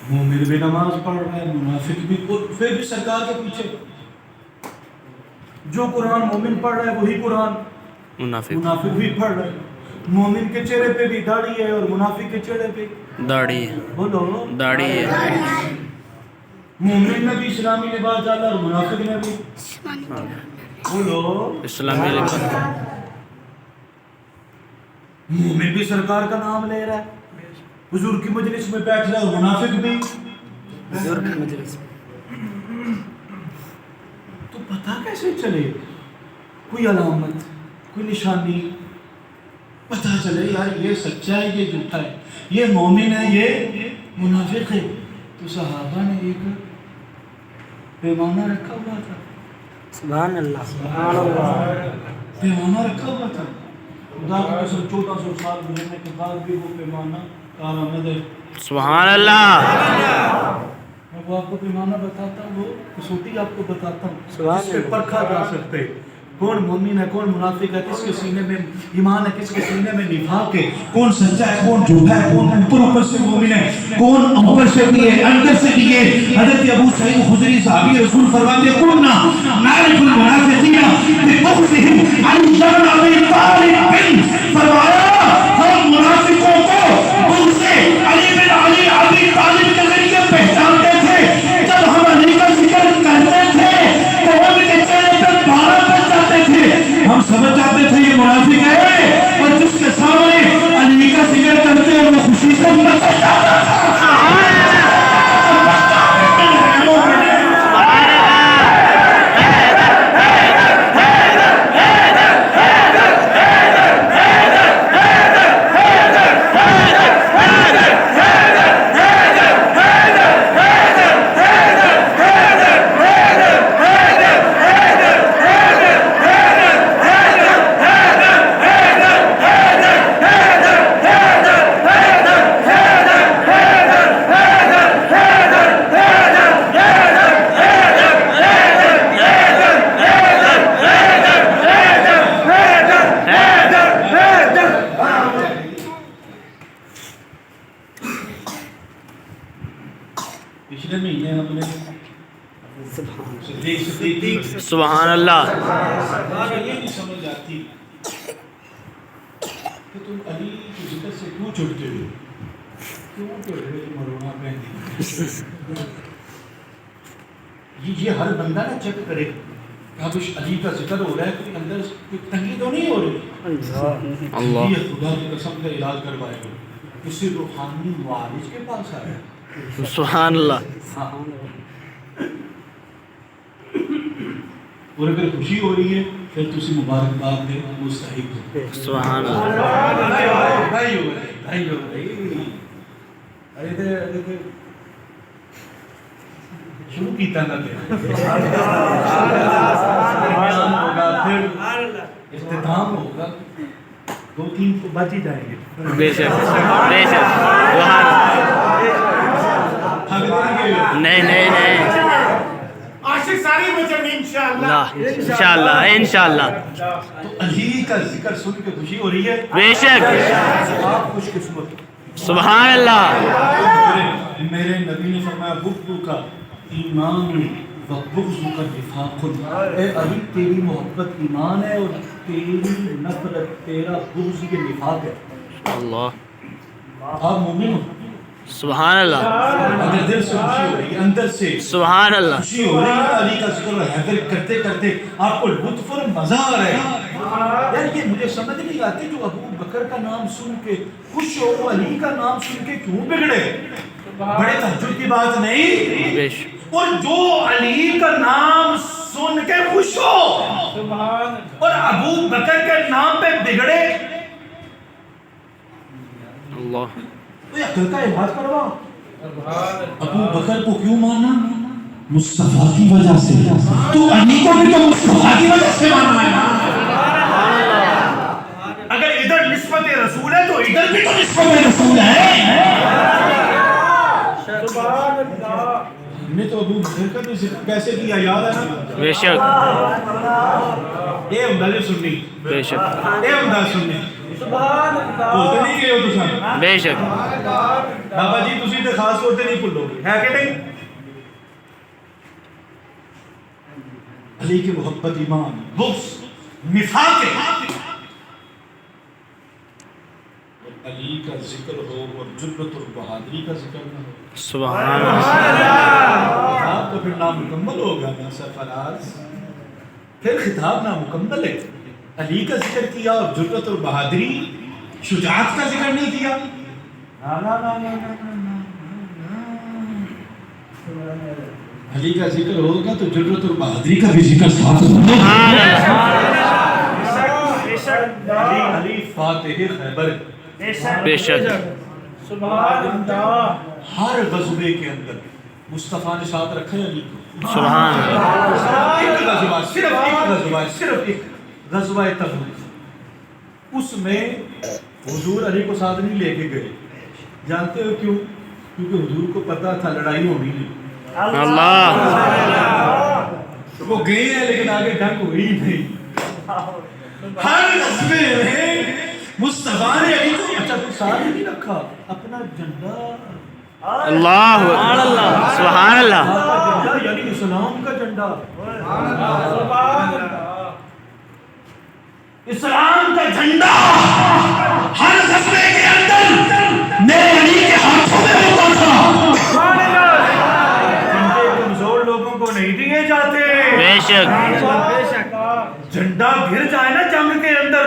مومن بھی نماز پڑھ رہا ہے، منافق بھی، پھر بھی سرکار کے پیچھے. جو قرآن مومن پڑھ رہا ہے وہی قرآن منافق بھی پڑھ رہا ہے. مومن کے چہرے پہ بھی داڑھی ہے اور منافق کے چہرے پہ داڑھی ہے. بولو داڑھی ہے. مومن نے بھی اسلامی لباس ڈالا اور منافق نے بھی. بولو اسلامی لباس. مومن بھی سرکار کا نام لے رہا ہے، حضور کی مجلس میں بیٹھ رہا ہے، اور منافق بھی حضور کی مجلس. تو پتہ کیسے چلے؟ کوئی علامت، کوئی نشانی پتہ چلے یار یہ سچا ہے یہ جھوٹا ہے، یہ مومن ہے یہ منافق ہے. تو صحابہ نے ایک پیمانہ رکھا ہوا تھا. سبحان اللہ. سبحان اللہ. پیمانہ رکھا ہوا تھا. خدا کی قسم 1400 سال گزرنے کے بعد بھی وہ پیمانہ کارآمد ہے. سبحان اللہ. میں وہ آپ کو پیمانہ بتاتا ہوں، وہ کسوٹی آپ کو بتاتا ہوں سبحان جس پہ اللہ. پرکھا جا سکتے کون مومن ہے کون منافق ہے، کس کے سینے میں ایمان ہے کس کے سینے میں نفاق ہے، کون سچا ہے کون جھوٹا ہے، کون اوپر سے مومن ہے کون اوپر سے بھی ہے اندر سے بھی ہے. حضرت ابو سعید خدری صحابی رسول فرماتے ہیں کنا نعرف المنافقین ببغضهم علی شان ابی طالب. فرمایا ہم منافقوں کو بغض علی بن ابی طالب کے ذریعے پہچانتے تھے. جب ہم علی کا ذکر کرتے تھے تو ان کے چہرے پہ بارہ بن جاتے تھے، ہم سمجھ جاتے تھے یہ منافق ہے، اور جس کے سامنے علی کا ذکر کرتے ہیں وہ خوشی سے نچل جاتا تھا. پچھلے مہینے ہم نے سبحان اللہ. یہ نہیں سمجھ آتی کہ تم علی کی ذکر سے کیوں چھوٹتے ہو، کیوں چھوٹتے ہو مرونا پہنتے. یہ ہر بندہ نا چیک کرے کہ اب علی کا ذکر ہو رہا ہے کوئی اندر کوئی تنگی تو نہیں ہو رہی. اللہ. یہ خدا کی قسم کا علاج کروائے گا، کسی روحانی معالج کے پاس آیا سبحان اللہ. اور اگر خوشی ہو رہی ہے پھر تسی مبارکباد دے مستحق ہو. سبحان اللہ. بھائی ہو ارے شروع کیتا نہ دے ہوگا پھر اختتام ہوگا، 2-3 تو بچ ہی جائیں گے. بے شک بے شک. نہیں نہیں نہیں عاشق ساری بچیں انشاءاللہ انشاءاللہ. تو علی کا ذکر سن کے خوشی ہو رہی ہے، بے شک. آپ خوش قسمت. سبحان اللہ. میرے نبی نے فرمایا بغض کا ایمان و بغض کا نفاق. اے علی تیری محبت ایمان ہے اور تیری نفرت تیرا بغض یہ نفاق ہے. اللہ. آپ مومن ہو، سبحان اللہ. اگر دل سے خوشی ہو رہی ہے اندر سے سبحان اللہ. خوشی ہو رہی ہے علی کا ذکر اور حیدر کرتے کرتے آپ کو لطف اور مزہ آ رہا ہے. یار یہ مجھے سمجھ نہیں آتی جو ابو بکر کا نام سن کے خوش ہو وہ علی کا نام سن کے کیوں بگڑے. بڑے تہجد کی بات نہیں، بے شک. اور جو علی کا نام سن کے خوش ہو اور ابو بکر کے نام پہ بگڑے، اللہ. تو یہ عقل کا علاج کروا. ابو بکر کو کیوں مانا؟ مصطفیٰ کی وجہ سے. تو علی کو بھی تو مصطفیٰ کی وجہ سے مانا ہے. اگر ادھر نسبت رسول ہے تو ادھر بھی تو نسبت رسول ہے. ابو بکر کا بھی ذکر کیسے کیا یاد ہے نا؟ بے شک یہ ہوندا جو سنی بے شک یہ ہوندا سنی بولتے نہیں کہ ہو تساں بے شک بابا جی تسی تے خاص طور تے نہیں بھولو گے ہے کہ نہیں؟ علی کی محبت ایمان بغض نفاق ہے علی کا ذکر ہو اور جرت اور بہادری کا ذکر نہ ہو سبحان اللہ خطاب تو پھر نامکمل ہوگا نا سرفراز پھر خطاب نامکمل ہے علی کا ذکر کیا اور جرت اور بہادری شجاعت کا ذکر نہیں کیا نا نا نا نا نا نا علی کا ذکر ہوگا تو جرت اور بہادری کا بھی ذکر ساتھ ہوگا علی علی فاتح خیبر بے شک سبحان اللہ ہر غزوے کے اندر مصطفیٰ نے ساتھ رکھا ہے علی کو سبحان اللہ ایک غزوہ صرف ایک غزوہ تبوک اس میں حضور علی کو ساتھ نہیں لے کے گئے جانتے ہو کیوں؟ کیونکہ حضور کو پتا تھا لڑائی ہونی نہیں اللہ وہ گئے ہیں لیکن آگے ڈھنگ ہوئی نہیں ہر غزوے میں مصطفیٰ نے علی کو اچھا تو ساتھ نہیں رکھا اپنا جھنڈا اللہ سبحان اللہ جھنڈا یعنی اسلام کا جھنڈا اسلام کا جھنڈا ہر غزوے کے اندر میرے علی کے ہاتھوں میں ہوتا تھا جھنڈے کمزور لوگوں کو نہیں دیے جاتے بے شک جھنڈا گر جائے نا جنگ کے اندر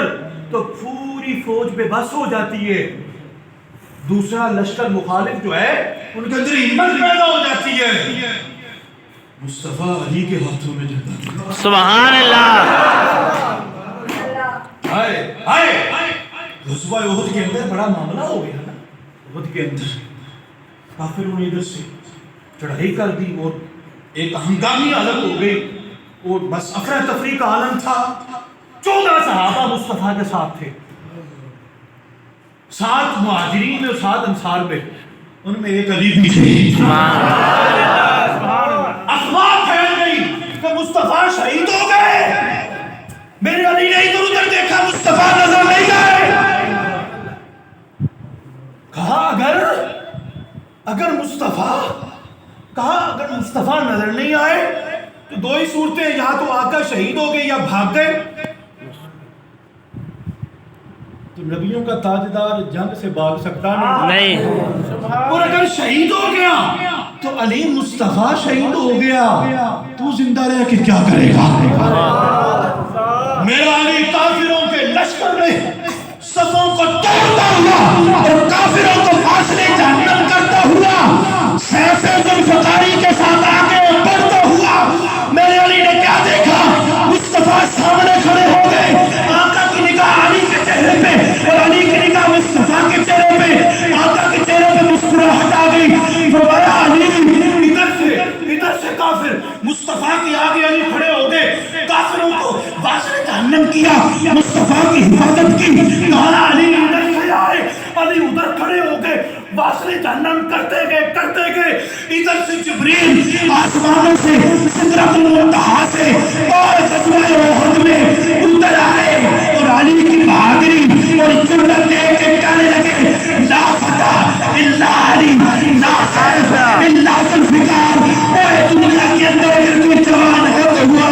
تو پوری فوج بے بس ہو جاتی ہے دوسرا لشکر مخالف جو ہے ان کے اندر ہمت پیدا ہو جاتی ہے مصطفیٰ علی کے ہاتھوں میں جھنڈا سبحان اللہ غزوہ احد کے اندر بڑا معاملہ ہو گیا نا احد کے اندر کافروں نے ادھر سے چڑھائی کر دی اور ایک ہنگامی حالت ہو گئی اور بس افراتفری کا عالم تھا 14 صحابہ مصطفیٰ کے ساتھ تھے 7 مہاجرین میں اور 7 انصار میں ان میں ایک علی بھی تھے افواہ پھیل گئی کہ مصطفیٰ شہید ہو گئے میرے علی نے ادھر ادھر دیکھا مصطفیٰ نظر نہیں آئے کہا اگر مصطفیٰ نظر نہیں آئے تو 2 ہی صورتیں یا تو آقا شہید ہو گئے یا بھاگ گئے تو نبیوں کا تاجدار جنگ سے بھاگ سکتا نہیں اور اگر شہید ہو گیا تو علی مصطفیٰ شہید ہو گیا تو زندہ رہ کے کیا کرے گا میرا علی کافروں کے لشکر میں صفوں کو توڑتا ہوا اور کافروں کو فاصلے جہنم کرتا ہوا سیف ذوالفقاری کے ساتھ آگے بڑھتا ہوا میرے علی نے کیا دیکھا مصطفیٰ سامنے کھڑے ہو گئے آقا کی نگاہ علی کے چہرے پہ اور علی کی نگاہ مصطفیٰ کے چہرے پہ آقا کے چہرے پہ مسکراہٹ آ گئی فرمایا علی ادھر سے کافر مصطفیٰ کے آگے علی کھڑے ہو گئے کافروں کو واصل جہنم کیا مصطفیٰ کی حفاظت کی کہا علی ادھر سے آئے علی ادھر کھڑے ہو گئے واصل جہنم کرتے گئے ادھر سے جبریل آسمانوں سے سدرۃ المنتہا سے اور غزوہ احد میں اتر آئے اور علی کی بہادری اور جرأت دیکھ کے کہنے لگے لا فتح الا علی لا خائف الا ذوالفقار اے دنیا کے اندر اگر کوئی جوان ہے تو ہوا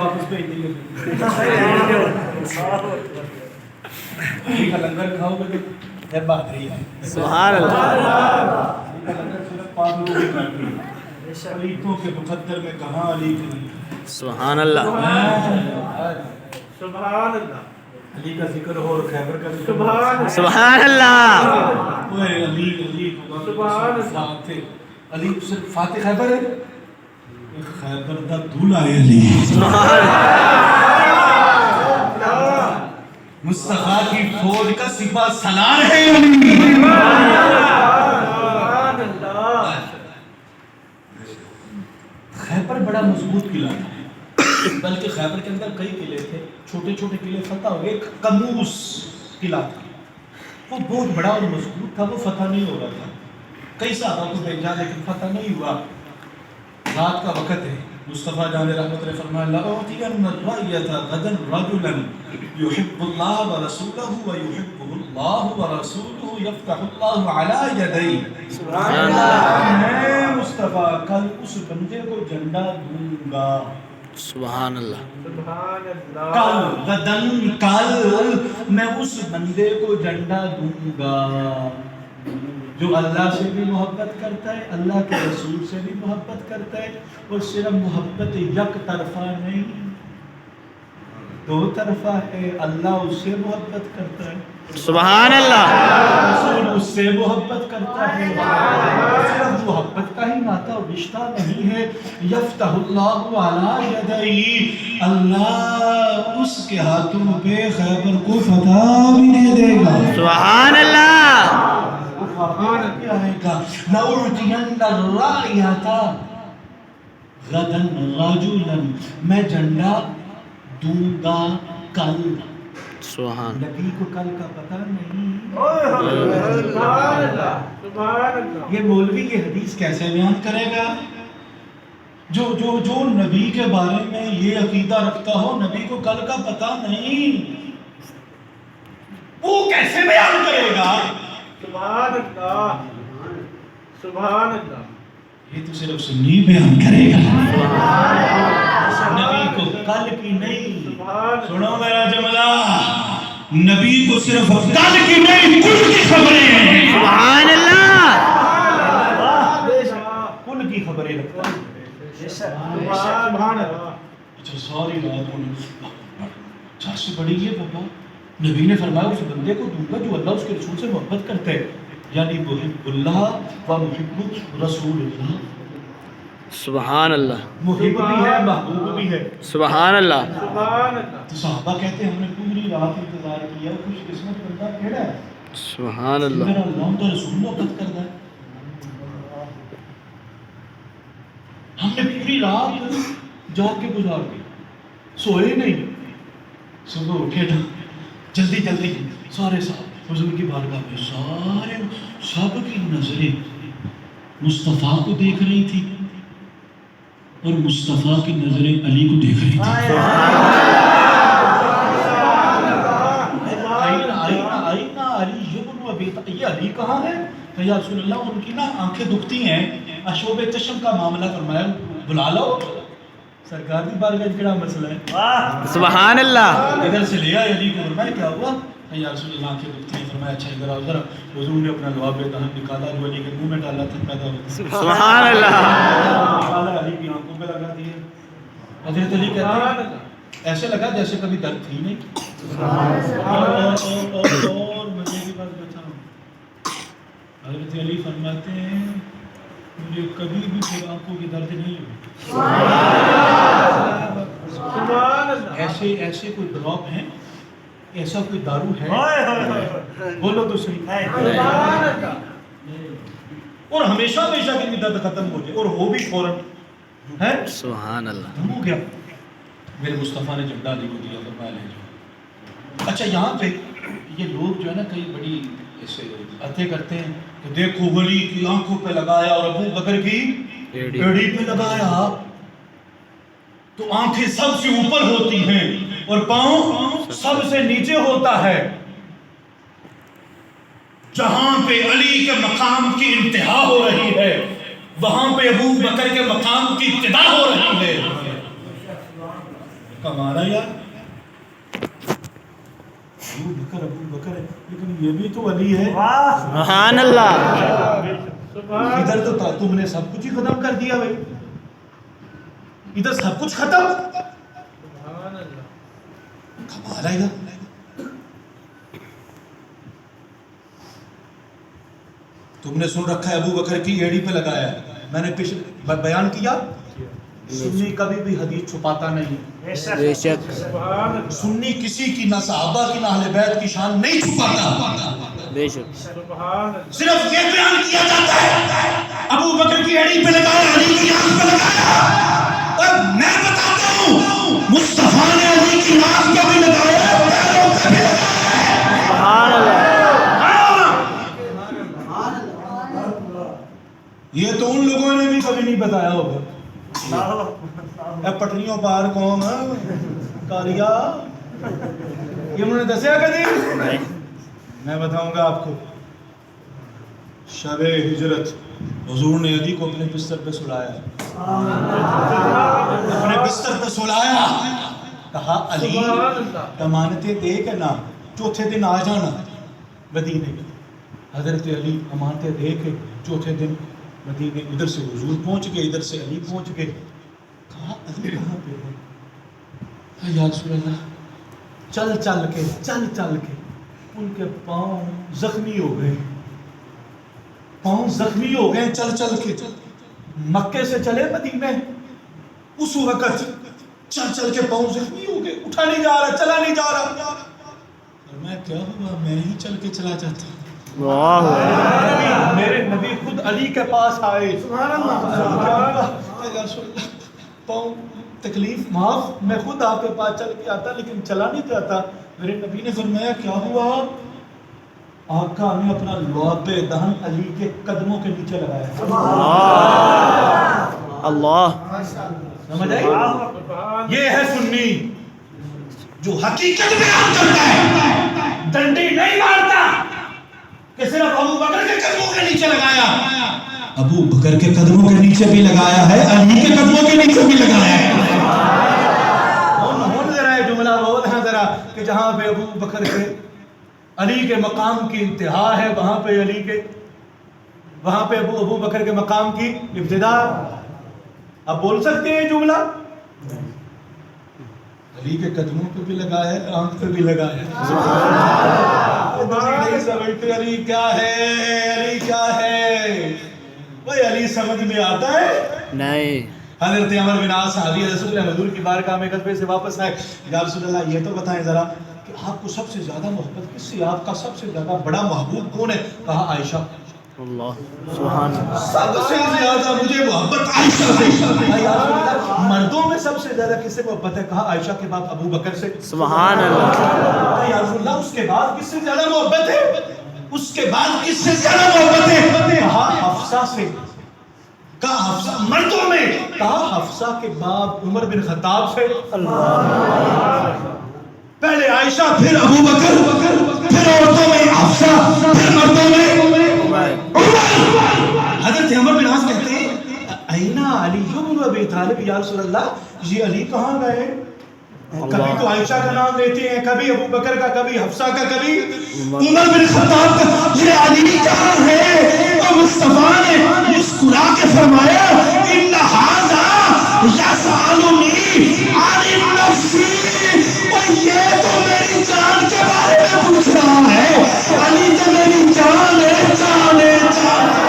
واپس بھیج دیں گے علی کا لنگر کھاؤ گے تو ہے بہادری ہے سبحان اللہ علی کا لنگر صرف 5 لوگ ہی کرتے ہیں علیتوں کے مقدر میں کہاں علی کی سبحان اللہ سبحان اللہ علی کا ذکر ہو اور خیبر کا ذکر سبحان سبحان اللہ اوے علی سبحان اللہ فاتح علی صرف فاتح خیبر ہے خیبر دا دولہ ہے علی مصطفیٰ کی فوج کا سپہ سالار ہے علی خیبر بڑا مضبوط قلعہ تھا بلکہ خیبر کے اندر کئی قلعے تھے چھوٹے چھوٹے قلعے فتح ہو گئے ایک قموس قلعہ تھا وہ بہت بڑا اور مضبوط تھا وہ فتح نہیں ہو رہا تھا کئی صحابہ کو بھیجا لیکن فتح نہیں ہوا رات کا وقت ہے مصطفیٰ جان رحمت اللہ فرمایا لَأُعْطِيَنَّ الرَّأْيَةَ غَدًا رَجُلًا يُحِبُّ اللَّهَ وَرَسُولَهُ وَيُحِبُّهُ اللَّهُ وَرَسُولُهُ يَفْتَحُ اللَّهُ عَلَى يَدَيْهِ سبحان اللہ میں مصطفیٰ کل اس بندے کو جھنڈا دوں گا سبحان اللہ سبحان اللہ کل غدن کل میں اس بندے کو جھنڈا دوں گا جو اللہ سے بھی محبت کرتا ہے اللہ کے رسول سے بھی محبت کرتا ہے اور صرف محبت یک طرفہ نہیں دو طرفہ ہے اللہ اس سے محبت کرتا ہے سبحان اللہ رسول اس سے محبت کرتا ہے صرف محبت کا ہی ناتا و رشتہ نہیں ہے یفتح اللہ علی یدیہ اللہ اس کے ہاتھوں پہ خیبر کو فتح بھی دے دے گا سبحان اللہ لَأُعْطِيَنَّ الرَّأْيَةَ غَدًا رَجُلًا میں جھنڈا دوں گا کل سبحان نبی کو کل کا پتہ نہیں سبحان اللہ سبحان اللہ یہ مولوی یہ حدیث کیسے بیان کرے گا جو نبی کے بارے میں یہ عقیدہ رکھتا ہو نبی کو کل کا پتہ نہیں وہ کیسے بیان کرے گا سبحان اللہ سبحان اللہ یہ تو صرف سنی بیان کرے گا نبی کو کل کی نہیں سنو میرا جملہ نبی کو صرف کل کی نہیں کل کی خبریں ہیں سبحان اللہ کل کی خبریں رکھتا ہے سبحان اللہ اچھا ساری رات ہونے اچھا سے بڑی یہ بابا نبی نے فرمایا اس بندے کو دوں گا جو اللہ اس کے رسول سے محبت کرتا ہے یعنی محب اللہ و محب رسول اللہ سبحان اللہ محب بھی ہے محبوب بھی ہے سبحان اللہ سبحان اللہ تو صحابہ کہتے ہیں ہم نے پوری رات انتظار کیا خوش قسمت بندہ کیڑا ہے سبحان اللہ میرا اللہ تو رسول محبت کرتا ہے ہم نے پوری رات جاگ کے گزار دی سوئے نہیں صبح اٹھے نا جلدی سارے صاحب حضور کی بارگاہ میں سارے سب کی نظریں مصطفیٰ کو دیکھ رہی تھی اور مصطفیٰ کی نظریں علی کو دیکھ رہی تھی آئینہ علی ابن ابی طالب یہ علی کہاں ہے کہ یا رسول اللہ ان کی نا آنکھیں دکھتی ہیں اشوب چشم کا معاملہ فرمایا بلا لو سرکار کی بارگاہ کیا مسئلہ ہے سبحان اللہ ادھر سے لیا علی کو فرمایا کیا ہوا یا رسول اللہ آنکھیں دکھتی ہیں فرمایا اچھا ادھر آؤ ذرا حضور نے اپنا لواب دہن نکالا جو علی کے منہ میں ڈالا تھا پیدا ہوتا سبحان اللہ نکالا علی کی آنکھوں پہ لگا دیا حضرت علی کہتے ہیں ایسے لگا جیسے کبھی درد تھی نہیں اور مجھے کی بات بتاؤں حضرت علی فرماتے ہیں مجھے کبھی بھی پھر آنکھوں کی درد نہیں ہوئی ایسے کوئی ڈراپ ہے ایسا کوئی دارو ہے بولو تو صحیح اور ہمیشہ کی درد ختم ہو جائے اور ہو بھی فوراً ہے سبحان اللہ ہو گیا میرے مصطفیٰ نے جھنڈا علی کو دیا فرمایا لے جاؤ اچھا یہاں پہ یہ لوگ جو ہے نا کئی بڑی ایسے باتیں کرتے ہیں کہ دیکھو ولی کی آنکھوں پہ لگایا اور ابو بکر کی ایڑی پہ لگایا تو آنکھیں سب سے اوپر ہوتی ہیں اور پاؤں سب سے نیچے ہوتا ہے جہاں پہ علی کے مقام کی انتہا ہو رہی ہے وہاں پہ ابو بکر کے مقام کی ابتدا ہو رہی ہے کمال ہے یار، ابو بکر ہے، لیکن یہ بھی تو علی ہے. سبحان اللہ. ادھر تو تم نے سب کچھ ہی ختم کر دیا بھائی، ادھر سب کچھ ختم. کمال ہے یار. تم نے سن رکھا ہے ابو بکر کی ایڑی پہ لگایا ہے. میں نے پچھلے بیان کیا سنی کبھی بھی حدیث چھپاتا نہیں. بے شک. سنی کسی کی نہ صحابہ کی نہ اہل بیت کی شان نہیں چھپاتا. بے شک. صرف یہ بیان کیا جاتا ہے ابو بکر کی ایڑی پہ لگایا، علی کی آنکھ پہ لگایا. اور میں بتاتا ہوں مصطفیٰ نے علی کی آنکھ پہ بھی لگایا، پیروں پہ بھی لگایا. سبحان اللہ. یہ تو ان لوگوں نے بھی کبھی نہیں بتایا ہوگا. اے پٹریوں پار قوم کاریا، یہ انہوں نے دسیا کبھی؟ میں بتاؤں گا آپ کو. شب ہجرت حضور نے علی کو اپنے بستر پہ سلایا، اپنے بستر پہ سلایا. کہا علی امانتیں دے کے نہ چوتھے دن آ جانا مدینے. حضرت علی امانتیں دے کے چوتھے دن مدینے، ادھر سے حضور پہنچ گئے، ادھر سے علی پہنچ گئے. کہا علی کہاں پہ ہے؟ یا رسول اللہ. چل چل کے ان کے پاؤں زخمی ہو گئے، پاؤں زخمی ہو گئے چل کے. مکے سے چلے مدینے، اس وقت چل کے پاؤں زخمی ہو گئے، اٹھا نہیں جا رہا، چلا نہیں جا رہا. اور میں کیا ہوا، میں ہی چل کے چلا جاتا. میرے نبی خود علی کے پاس آئے. سبحان اللہ. پاؤں تکلیف معاف، میں خود آپ کے پاس چل کے آتا لیکن چلا نہیں جاتا. میرے نبی نے فرمایا کیا ہوا؟ آقا نے اپنا لعاب دہن علی کے قدموں کے نیچے لگایا. اللہ. سمجھ آئی؟ یہ ہے سنی جو حقیقت بیان کرتا ہے، ڈنڈی نہیں مارتا کہ صرف ابو بکر کے قدموں کے نیچے لگایا. ابو بکر کے قدموں کے نیچے بھی لگایا ہے، علی کے قدموں کے نیچے بھی لگایا ہے. ہون ذرا یہ جملہ بول ہیں ذرا کہ جہاں پہ ابو بکر کے علی کے مقام کی انتہا ہے، وہاں پہ علی کے، وہاں پہ ابو بکر کے مقام کی ابتدا. اب بول سکتے ہیں جملہ؟ علی کے قدموں پہ بھی لگایا ہے، آنکھ پہ بھی لگایا ہے. نہیں سمجھتے علی کیا ہے، علی کیا ہے. بھائی علی سمجھ میں آتا ہے نہیں. حضرت عمر بن عاص صحابی رسول اللہ حضور کی بارگاہ میں غزوے سے واپس آئے. یا رسول اللہ یہ تو بتائیں ذرا کہ آپ کو سب سے زیادہ محبت کس سے، آپ کا سب سے زیادہ بڑا محبوب کون ہے؟ کہا عائشہ. اللہ. سبحان اللہ. سب سے زیادہ مجھے محبت عائشہ سے. مردوں میں سب سے زیادہ کس سے محبت ہے؟ کہا عائشہ کے بعد ابو بکر سے. سبحان اللہ. یا رسول اللہ اس کے بعد کس سے زیادہ محبت ہے؟ اس کے بعد کس سے زیادہ محبت ہے؟ کہا حفصہ سے. کہا حفصہ مردوں میں. کہا حفصہ کے بعد عمر بن خطاب سے. پہلے عائشہ، پھر ابو بکر، پھر عورتوں میں حفصہ، پھر مردوں میں عمر. حضرت عمر بن عاص کہتے ہیں اینا علی بن ابی طالب. یا رسول اللہ یہ علی کہاں گئے؟ کبھی تو عائشہ کا نام لیتے ہیں، کبھی ابو بکر کا، کبھی حفصہ کا، کبھی عمر بن خطاب کا. یہ علی کہاں ہے؟ اور مصطفیٰ نے مسکرا کے فرمایا ان ھذا یسألنی عن نفسی. اور یہ تو میری جان کے بارے میں پوچھ رہا ہے. علی تو میری جان ہے، جان ہے، جان ہے.